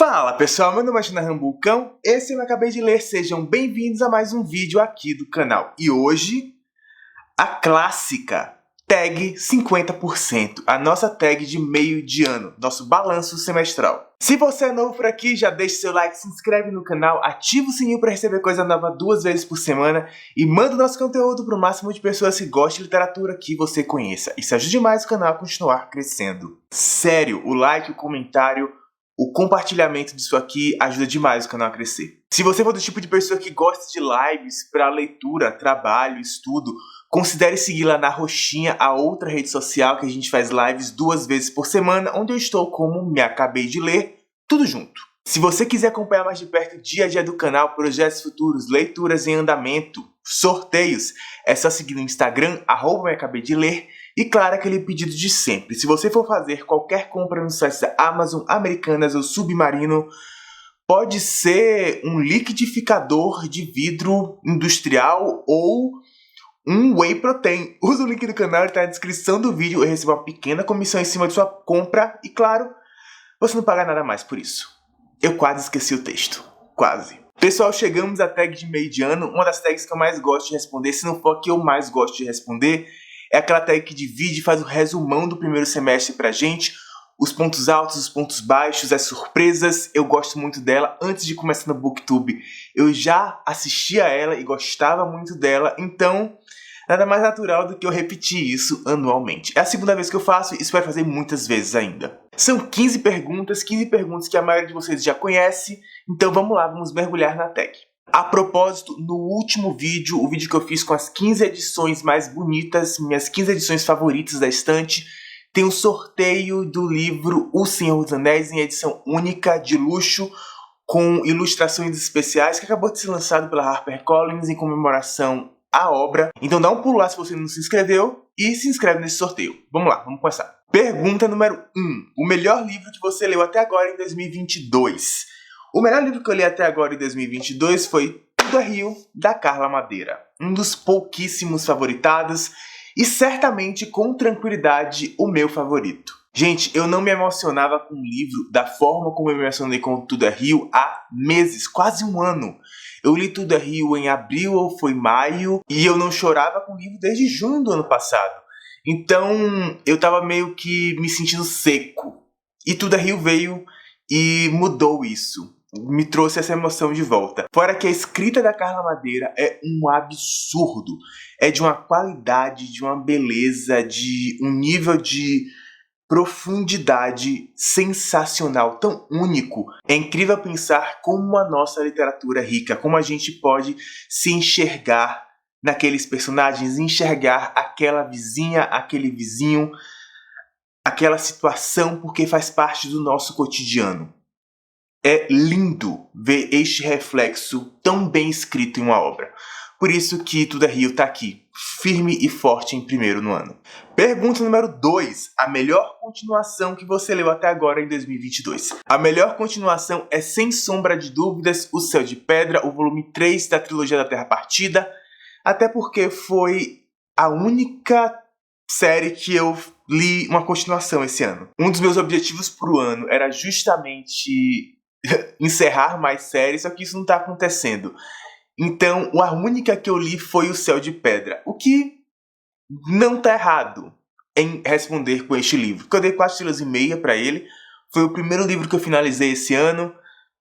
Fala pessoal, meu nome é Shina Rambucão, esse eu acabei de ler, sejam bem-vindos a mais um vídeo aqui do canal. E hoje, a clássica tag 50%, a nossa tag de meio de ano, nosso balanço semestral. Se você é novo por aqui, já deixa seu like, se inscreve no canal, ativa o sininho para receber coisa nova 2 vezes por semana e manda o nosso conteúdo para o máximo de pessoas que gostam de literatura que você conheça. Isso ajuda demais o canal a continuar crescendo. Sério, o like, o comentário, o compartilhamento disso aqui ajuda demais o canal a crescer. Se você for do tipo de pessoa que gosta de lives para leitura, trabalho, estudo, considere seguir lá na roxinha a outra rede social que a gente faz lives 2 vezes por semana, onde eu estou como me acabei de ler, tudo junto. Se você quiser acompanhar mais de perto o dia a dia do canal, projetos futuros, leituras em andamento, sorteios, é só seguir no Instagram, @meacabeideler, e claro, aquele pedido de sempre. Se você for fazer qualquer compra no site da Amazon, Americanas ou Submarino, pode ser um liquidificador de vidro industrial ou um whey protein. Usa o link do canal, ele está na descrição do vídeo. Eu recebo uma pequena comissão em cima de sua compra e, claro, você não paga nada mais por isso. Eu quase esqueci o texto. Quase. Pessoal, chegamos à tag de meio de ano. Uma das tags que eu mais gosto de responder, se não for a que eu mais gosto de responder, é aquela tag que divide e faz o resumão do primeiro semestre pra gente. Os pontos altos, os pontos baixos, as surpresas. Eu gosto muito dela. Antes de começar no Booktube, eu já assistia a ela e gostava muito dela. Então, nada mais natural do que eu repetir isso anualmente. É a segunda vez que eu faço e espero fazer muitas vezes ainda. São 15 perguntas que a maioria de vocês já conhece. Então vamos lá, vamos mergulhar na tag. A propósito, no último vídeo, o vídeo que eu fiz com as 15 edições mais bonitas, minhas 15 edições favoritas da estante, tem um sorteio do livro O Senhor dos Anéis em edição única, de luxo, com ilustrações especiais, que acabou de ser lançado pela HarperCollins em comemoração à obra. Então dá um pulo lá se você não se inscreveu e se inscreve nesse sorteio. Vamos lá, vamos começar. Pergunta número 1. O melhor livro que você leu até agora em 2022? O melhor livro que eu li até agora em 2022 foi Tudo é Rio, da Carla Madeira. Um dos pouquíssimos favoritados e certamente com tranquilidade o meu favorito. Gente, eu não me emocionava com um livro da forma como eu me emocionei com Tudo é Rio há meses, quase um ano. Eu li Tudo é Rio em abril ou foi maio e eu não chorava com o livro desde junho do ano passado. Então eu tava meio que me sentindo seco. E Tudo é Rio veio e mudou isso. Me trouxe essa emoção de volta. Fora que a escrita da Carla Madeira é um absurdo. É de uma qualidade, de uma beleza, de um nível de profundidade sensacional, tão único. É incrível pensar como a nossa literatura é rica, como a gente pode se enxergar naqueles personagens, enxergar aquela vizinha, aquele vizinho, aquela situação, porque faz parte do nosso cotidiano. É lindo ver este reflexo tão bem escrito em uma obra. Por isso que Tudo é Rio tá aqui, firme e forte em primeiro no ano. Pergunta número 2. A melhor continuação que você leu até agora em 2022? A melhor continuação é, sem sombra de dúvidas, O Céu de Pedra, o volume 3 da trilogia da Terra Partida, até porque foi a única série que eu li uma continuação esse ano. Um dos meus objetivos pro ano era justamente encerrar mais séries, só que isso não tá acontecendo. Então, a única que eu li foi O Céu de Pedra. O que não tá errado em responder com este livro. Porque eu dei 4 estrelas e meia pra ele. Foi o primeiro livro que eu finalizei esse ano,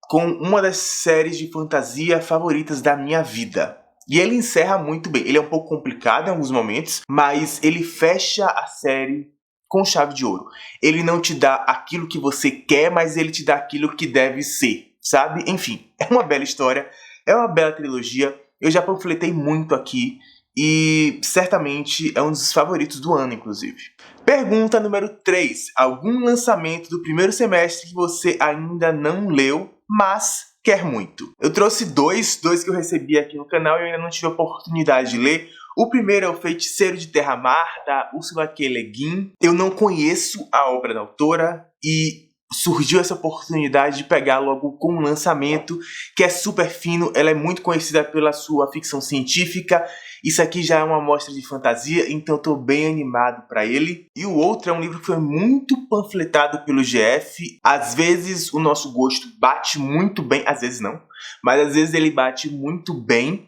com uma das séries de fantasia favoritas da minha vida. E ele encerra muito bem. Ele é um pouco complicado em alguns momentos, mas ele fecha a série com chave de ouro. Ele não te dá aquilo que você quer, mas ele te dá aquilo que deve ser, sabe? Enfim, é uma bela história, é uma bela trilogia. Eu já panfletei muito aqui e certamente é um dos favoritos do ano, inclusive. Pergunta número 3. Algum lançamento do primeiro semestre que você ainda não leu, mas quer muito? Eu trouxe dois que eu recebi aqui no canal e eu ainda não tive a oportunidade de ler. O primeiro é O Feiticeiro de Terra-Mar, da Ursula K. Le Guin. Eu não conheço a obra da autora e surgiu essa oportunidade de pegar logo com um lançamento que é super fino. Ela é muito conhecida pela sua ficção científica. Isso aqui já é uma amostra de fantasia, então eu tô bem animado para ele. E o outro é um livro que foi muito panfletado pelo GF. Às vezes o nosso gosto bate muito bem, às vezes não, mas às vezes ele bate muito bem.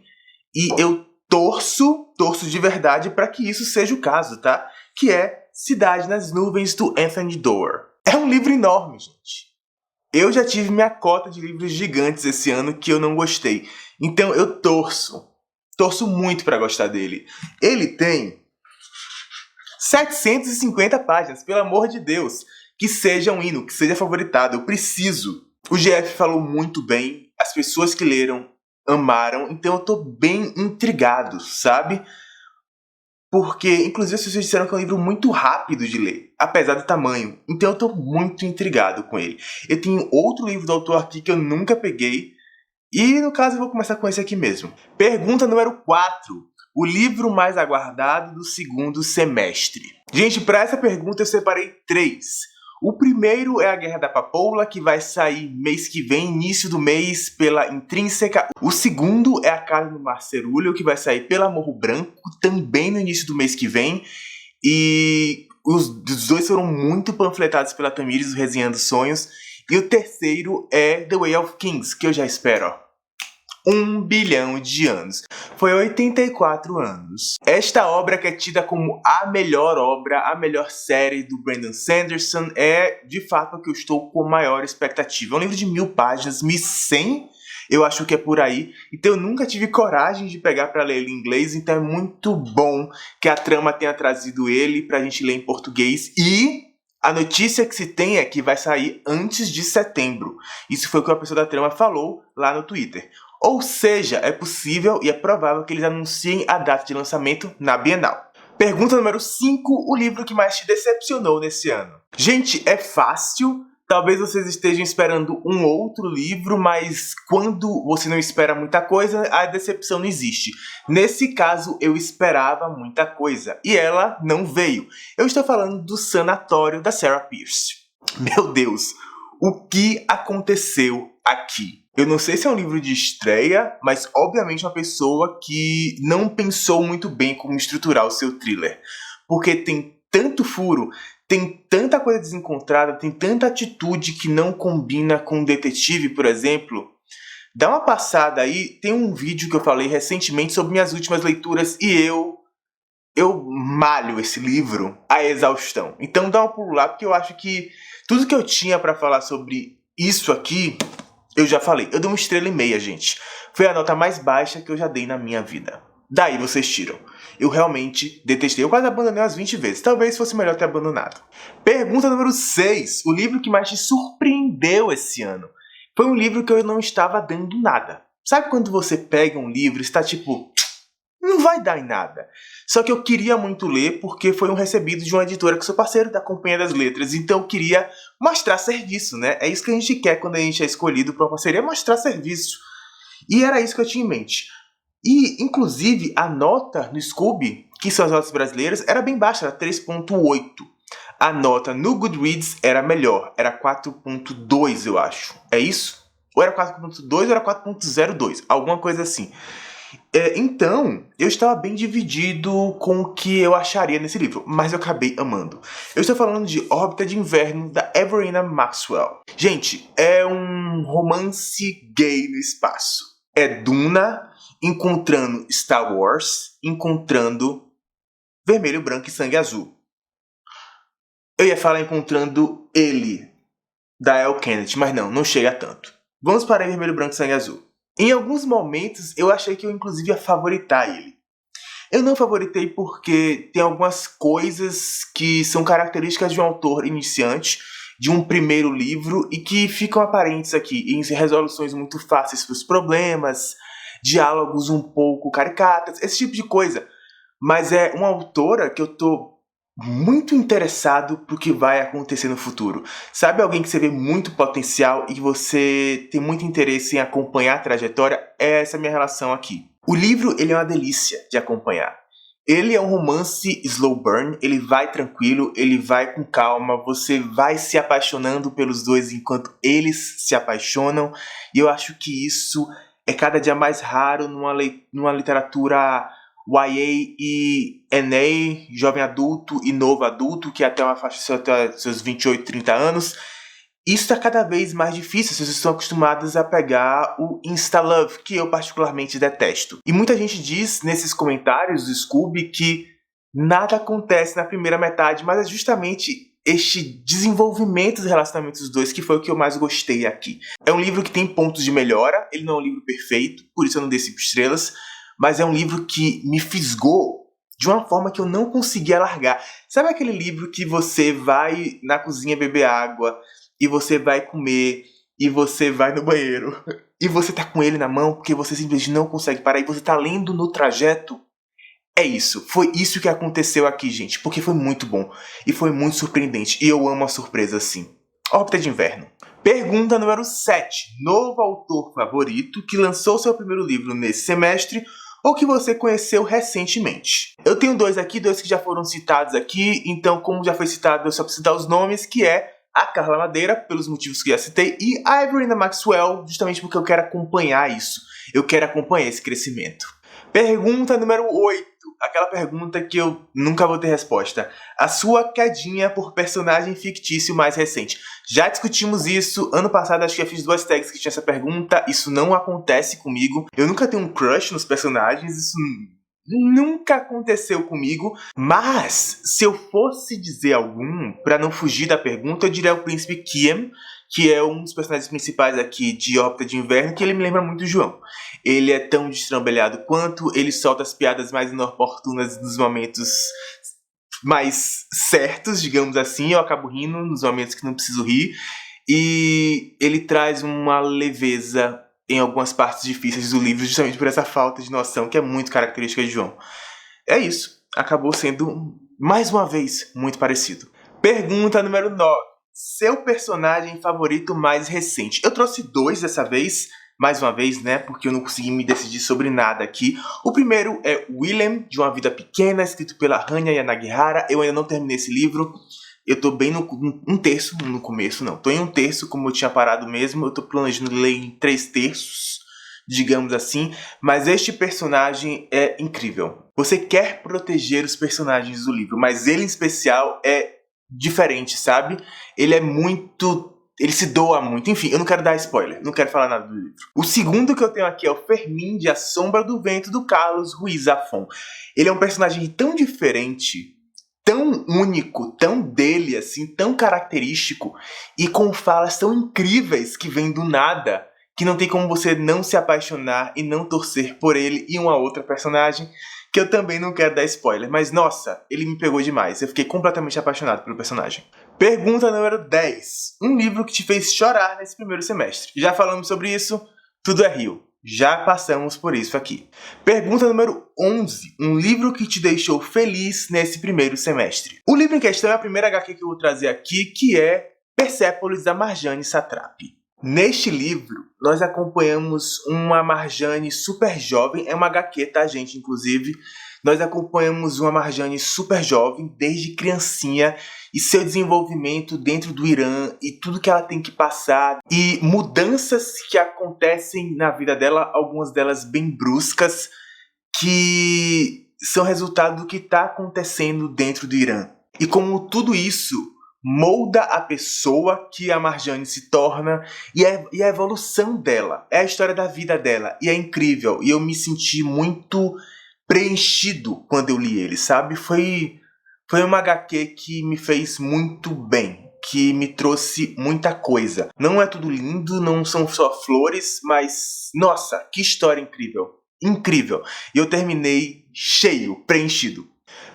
E eu torço de verdade para que isso seja o caso, tá? Que é Cidade nas Nuvens, do Anthony Doerr. É um livro enorme, gente. Eu já tive minha cota de livros gigantes esse ano que eu não gostei. Então eu torço muito para gostar dele. Ele tem 750 páginas, pelo amor de Deus. Que seja um hino, que seja favoritado. Eu preciso. O GF falou muito bem, as pessoas que leram amaram, então eu tô bem intrigado, sabe? Porque, inclusive, as pessoas disseram que é um livro muito rápido de ler, apesar do tamanho. Então eu tô muito intrigado com ele. Eu tenho outro livro do autor aqui que eu nunca peguei, e no caso eu vou começar com esse aqui mesmo. Pergunta número 4. O livro mais aguardado do segundo semestre. Gente, para essa pergunta eu separei 3. O primeiro é A Guerra da Papoula, que vai sair mês que vem, início do mês, pela Intrínseca. O segundo é A Casa do Marcerulho, que vai sair pela Morro Branco, também no início do mês que vem. E os dois foram muito panfletados pela Tamires, o Resenhando Sonhos. E o terceiro é The Way of Kings, que eu já espero, ó, 1 bilhão de anos. Foi 84 anos. Esta obra, que é tida como a melhor obra, a melhor série do Brandon Sanderson, é de fato a que eu estou com maior expectativa. É um livro de 1000 páginas, 1100, eu acho que é por aí. Então eu nunca tive coragem de pegar para ler ele em inglês, então é muito bom que a trama tenha trazido ele pra gente ler em português. E a notícia que se tem é que vai sair antes de setembro. Isso foi o que a pessoa da trama falou lá no Twitter. Ou seja, é possível e é provável que eles anunciem a data de lançamento na Bienal. Pergunta número 5. O livro que mais te decepcionou nesse ano? Gente, é fácil. Talvez vocês estejam esperando um outro livro, mas quando você não espera muita coisa, a decepção não existe. Nesse caso, eu esperava muita coisa e ela não veio. Eu estou falando do Sanatório, da Sarah Pearse. Meu Deus, o que aconteceu aqui? Eu não sei se é um livro de estreia, mas obviamente uma pessoa que não pensou muito bem como estruturar o seu thriller. Porque tem tanto furo, tem tanta coisa desencontrada, tem tanta atitude que não combina com um detetive, por exemplo. Dá uma passada aí, tem um vídeo que eu falei recentemente sobre minhas últimas leituras e eu malho esse livro à exaustão. Então dá um pulo lá, porque eu acho que tudo que eu tinha pra falar sobre isso aqui, eu já falei. Eu dei 1,5 estrelas, gente. Foi a nota mais baixa que eu já dei na minha vida. Daí vocês tiram. Eu realmente detestei. Eu quase abandonei umas 20 vezes. Talvez fosse melhor ter abandonado. Pergunta número 6. O livro que mais te surpreendeu esse ano? Foi um livro que eu não estava dando nada. Sabe quando você pega um livro e está tipo, não vai dar em nada. Só que eu queria muito ler porque foi um recebido de uma editora que sou parceiro da Companhia das Letras. Então eu queria mostrar serviço, né? É isso que a gente quer quando a gente é escolhido para uma parceria, mostrar serviço. E era isso que eu tinha em mente. E, inclusive, a nota no Scooby, que são as notas brasileiras, era bem baixa, era 3,8. A nota no Goodreads era melhor, era 4,2, eu acho. É isso? Ou era 4,2 ou era 4,02, alguma coisa assim. Então, eu estava bem dividido com o que eu acharia nesse livro, mas eu acabei amando. Eu estou falando de Órbita de Inverno, da Everina Maxwell. Gente, é um romance gay no espaço. É Duna encontrando Star Wars, encontrando Vermelho, Branco e Sangue Azul. Eu ia falar encontrando ele, da Elle Kennedy, mas não chega a tanto. Vamos para Vermelho, Branco e Sangue Azul. Em alguns momentos, eu achei que eu inclusive ia favoritar ele. Eu não favoritei porque tem algumas coisas que são características de um autor iniciante, de um primeiro livro, e que ficam aparentes aqui, em resoluções muito fáceis para os problemas, diálogos um pouco caricatos, esse tipo de coisa. Mas é uma autora que eu tô muito interessado pro que vai acontecer no futuro. Sabe alguém que você vê muito potencial e que você tem muito interesse em acompanhar a trajetória? É essa minha relação aqui. O livro, ele é uma delícia de acompanhar. Ele é um romance slow burn, ele vai tranquilo, ele vai com calma, você vai se apaixonando pelos dois enquanto eles se apaixonam, e eu acho que isso é cada dia mais raro numa literatura YA e NA, jovem adulto e novo adulto, que é até uma faixa até seus 28, 30 anos. Isso está cada vez mais difícil, vocês estão acostumados a pegar o Insta-Love, que eu particularmente detesto. E muita gente diz nesses comentários do Scooby que nada acontece na primeira metade, mas é justamente este desenvolvimento dos relacionamentos dos dois que foi o que eu mais gostei aqui. É um livro que tem pontos de melhora, ele não é um livro perfeito, por isso eu não dei 5 estrelas, mas é um livro que me fisgou de uma forma que eu não conseguia largar. Sabe aquele livro que você vai na cozinha beber água, e você vai comer, e você vai no banheiro, e você tá com ele na mão porque você simplesmente não consegue parar, e você tá lendo no trajeto? É isso, foi isso que aconteceu aqui, gente, porque foi muito bom, e foi muito surpreendente, e eu amo a surpresa assim. Órbita de Inverno. Pergunta número 7. Novo autor favorito que lançou seu primeiro livro nesse semestre, ou que você conheceu recentemente? Eu tenho 2 aqui, 2 que já foram citados aqui, então como já foi citado, eu só preciso dar os nomes, que é a Carla Madeira, pelos motivos que já citei, e a Everina Maxwell, justamente porque eu quero acompanhar isso. Eu quero acompanhar esse crescimento. Pergunta número 8. Aquela pergunta que eu nunca vou ter resposta. A sua quedinha por personagem fictício mais recente. Já discutimos isso. Ano passado acho que eu fiz 2 tags que tinha essa pergunta. Isso não acontece comigo. Eu nunca tenho um crush nos personagens. Isso nunca aconteceu comigo, mas se eu fosse dizer algum, pra não fugir da pergunta, eu diria o Príncipe Kiem, que é um dos personagens principais aqui de Órbita de Inverno, que ele me lembra muito do João. Ele é tão destrambelhado quanto, ele solta as piadas mais inoportunas nos momentos mais certos, digamos assim, eu acabo rindo nos momentos que não preciso rir, e ele traz uma leveza em algumas partes difíceis do livro, justamente por essa falta de noção que é muito característica de João. É isso. Acabou sendo, mais uma vez, muito parecido. Pergunta número 9. Seu personagem favorito mais recente? Eu trouxe 2 dessa vez, mais uma vez, né? Porque eu não consegui me decidir sobre nada aqui. O primeiro é Willem, de Uma Vida Pequena, escrito pela Hanya Yanagihara. Eu ainda não terminei esse livro. Eu tô bem no 1/3, no começo não. Tô em 1/3, como eu tinha parado mesmo. Eu tô planejando ler em 3/3, digamos assim. Mas este personagem é incrível. Você quer proteger os personagens do livro, mas ele em especial é diferente, sabe? Ele é muito... ele se doa muito. Enfim, eu não quero dar spoiler. Não quero falar nada do livro. O segundo que eu tenho aqui é o Fermin de A Sombra do Vento, do Carlos Ruiz Zafón. Ele é um personagem tão diferente, tão único, tão dele, assim, tão característico, e com falas tão incríveis que vêm do nada, que não tem como você não se apaixonar e não torcer por ele e uma outra personagem, que eu também não quero dar spoiler, mas nossa, ele me pegou demais, eu fiquei completamente apaixonado pelo personagem. Pergunta número 10. Um livro que te fez chorar nesse primeiro semestre. Já falamos sobre isso, Tudo é Rio. Já passamos por isso aqui. Pergunta número 11. Um livro que te deixou feliz nesse primeiro semestre. O livro em questão é a primeira HQ que eu vou trazer aqui, que é Persépolis, da Marjane Satrapi. Neste livro, nós acompanhamos uma Marjane super jovem. É uma HQ, tá, gente? Inclusive, nós acompanhamos uma Marjane super jovem, desde criancinha, e seu desenvolvimento dentro do Irã, e tudo que ela tem que passar, e mudanças que acontecem na vida dela, algumas delas bem bruscas, que são resultado do que está acontecendo dentro do Irã. E como tudo isso molda a pessoa que a Marjane se torna, e a evolução dela, é a história da vida dela, e é incrível, e eu me senti muito preenchido quando eu li ele, sabe? Foi uma HQ que me fez muito bem, que me trouxe muita coisa. Não é tudo lindo, não são só flores, mas, nossa, que história incrível. Incrível. E eu terminei cheio, preenchido.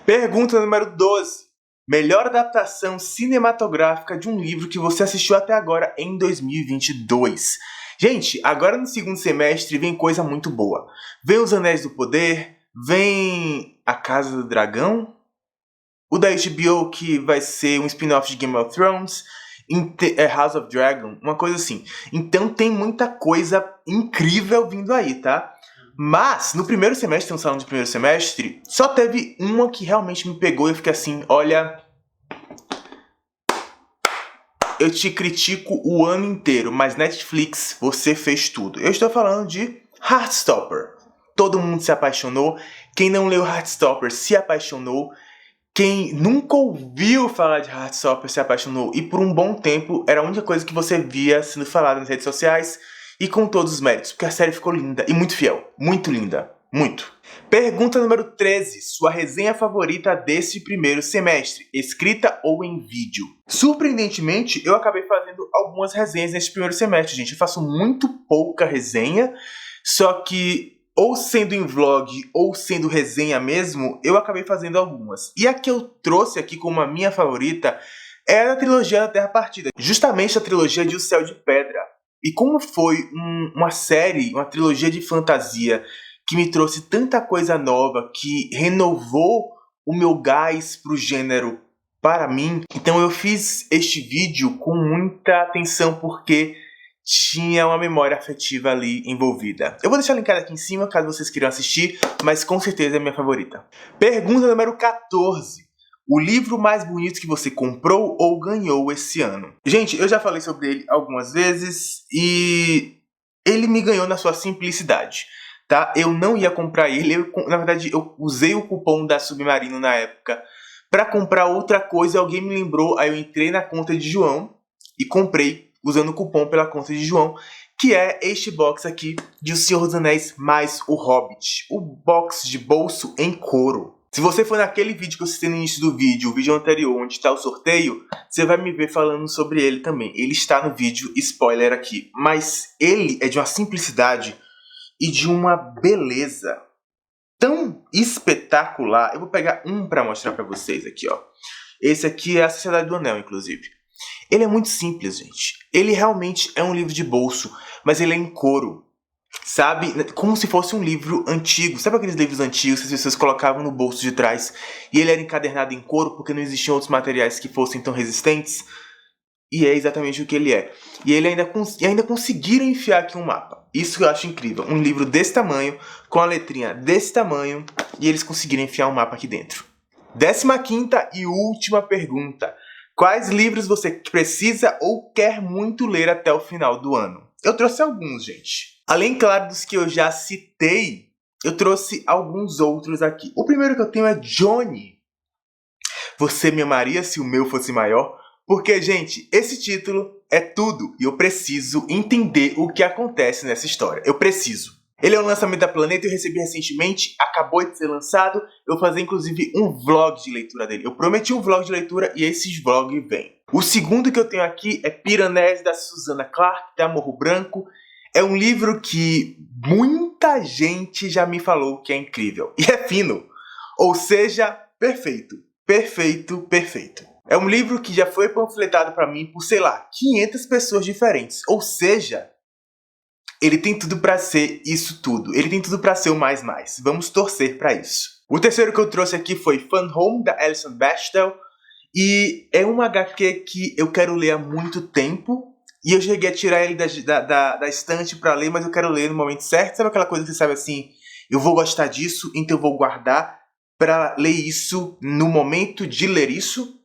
Pergunta número 12. Melhor adaptação cinematográfica de um livro que você assistiu até agora em 2022. Gente, agora no segundo semestre vem coisa muito boa. Vem Os Anéis do Poder, vem A Casa do Dragão, o da HBO que vai ser um spin-off de Game of Thrones, House of Dragon, uma coisa assim. Então tem muita coisa incrível vindo aí, tá? Mas, no primeiro semestre, estamos falando de primeiro semestre, só teve uma que realmente me pegou e eu fiquei assim, olha, eu te critico o ano inteiro, mas Netflix, você fez tudo. Eu estou falando de Heartstopper. Todo mundo se apaixonou. Quem não leu Heartstopper se apaixonou. Quem nunca ouviu falar de Heartstopper se apaixonou. E por um bom tempo era a única coisa que você via sendo falada nas redes sociais. E com todos os méritos, porque a série ficou linda e muito fiel. Muito linda. Muito. Pergunta número 13. Sua resenha favorita desse primeiro semestre, escrita ou em vídeo? Surpreendentemente, eu acabei fazendo algumas resenhas nesse primeiro semestre, gente. Eu faço muito pouca resenha, só que ou sendo em vlog ou sendo resenha mesmo, eu acabei fazendo algumas. E a que eu trouxe aqui como a minha favorita é a trilogia da Terra Partida. Justamente a trilogia de O Céu de Pedra. E como foi uma série, uma trilogia de fantasia que me trouxe tanta coisa nova, que renovou o meu gás pro gênero para mim. Então eu fiz este vídeo com muita atenção porque tinha uma memória afetiva ali envolvida. Eu vou deixar linkado aqui em cima caso vocês queiram assistir, mas com certeza é a minha favorita. Pergunta número 14. O livro mais bonito que você comprou ou ganhou esse ano? Gente, eu já falei sobre ele algumas vezes e ele me ganhou na sua simplicidade. Tá? Eu não ia comprar ele, na verdade eu usei o cupom da Submarino na época para comprar outra coisa, alguém me lembrou, aí eu entrei na conta de João e comprei usando o cupom pela conta de João, que é este box aqui de O Senhor dos Anéis mais O Hobbit, o box de bolso em couro. Se você for naquele vídeo que eu citei no início do vídeo, o vídeo anterior, onde está o sorteio, você vai me ver falando sobre ele também. Ele está no vídeo, spoiler aqui, mas ele é de uma simplicidade e de uma beleza tão espetacular. Eu vou pegar um para mostrar para vocês aqui, ó. Esse aqui é a Sociedade do Anel, inclusive. Ele é muito simples, gente. Ele realmente é um livro de bolso, mas ele é em couro, sabe? Como se fosse um livro antigo. Sabe aqueles livros antigos que as pessoas colocavam no bolso de trás e ele era encadernado em couro porque não existiam outros materiais que fossem tão resistentes? E é exatamente o que ele é. E ele ainda conseguiram enfiar aqui um mapa. Isso eu acho incrível. Um livro desse tamanho, com a letrinha desse tamanho, e eles conseguiram enfiar um mapa aqui dentro. 15ª e última pergunta. Quais livros você precisa ou quer muito ler até o final do ano? Eu trouxe alguns, gente. Além, claro, dos que eu já citei, eu trouxe alguns outros aqui. O primeiro que eu tenho é Johnny. Você me amaria se o meu fosse maior? Porque, gente, esse título é tudo e eu preciso entender o que acontece nessa história. Eu preciso. Ele é um lançamento da Planeta, eu recebi recentemente, acabou de ser lançado. Eu vou fazer, inclusive, um vlog de leitura dele. Eu prometi um vlog de leitura e esses vlogs vêm. O segundo que eu tenho aqui é Piranesi, da Susana Clark, da Morro Branco. É um livro que muita gente já me falou que é incrível. E é fino. Ou seja, perfeito. Perfeito, perfeito. É um livro que já foi panfletado para mim por, sei lá, 500 pessoas diferentes. Ou seja, ele tem tudo para ser isso tudo. Ele tem tudo para ser o mais. Vamos torcer para isso. O terceiro que eu trouxe aqui foi Fun Home, da Alison Bechdel. E é uma HQ que eu quero ler há muito tempo. E eu cheguei a tirar ele da estante para ler, mas eu quero ler no momento certo. Sabe aquela coisa que você sabe assim, eu vou gostar disso, então eu vou guardar para ler isso no momento de ler isso?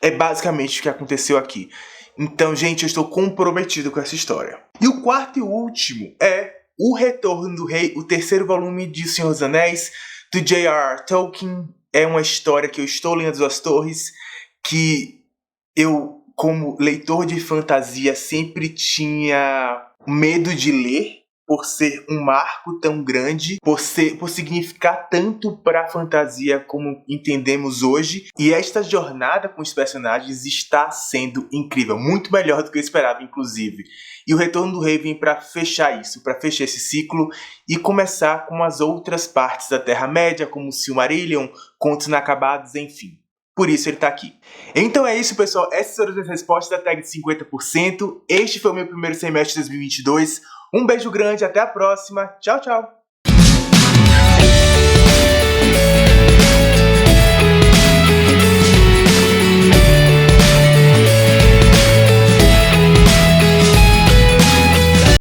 É basicamente o que aconteceu aqui. Então, gente, eu estou comprometido com essa história. E o quarto e último é O Retorno do Rei, o terceiro volume de O Senhor dos Anéis, do J.R.R. Tolkien. É uma história que eu estou lendo as duas torres, que eu, como leitor de fantasia, sempre tinha medo de ler, por ser um marco tão grande, por significar tanto para a fantasia como entendemos hoje. E esta jornada com os personagens está sendo incrível, muito melhor do que eu esperava, inclusive. E o Retorno do Rei vem para fechar isso, para fechar esse ciclo e começar com as outras partes da Terra-média, como Silmarillion, Contos Inacabados, enfim. Por isso ele tá aqui. Então é isso, pessoal. Essas foram as respostas da tag de 50%. Este foi o meu primeiro semestre de 2022. Um beijo grande, até a próxima. Tchau, tchau.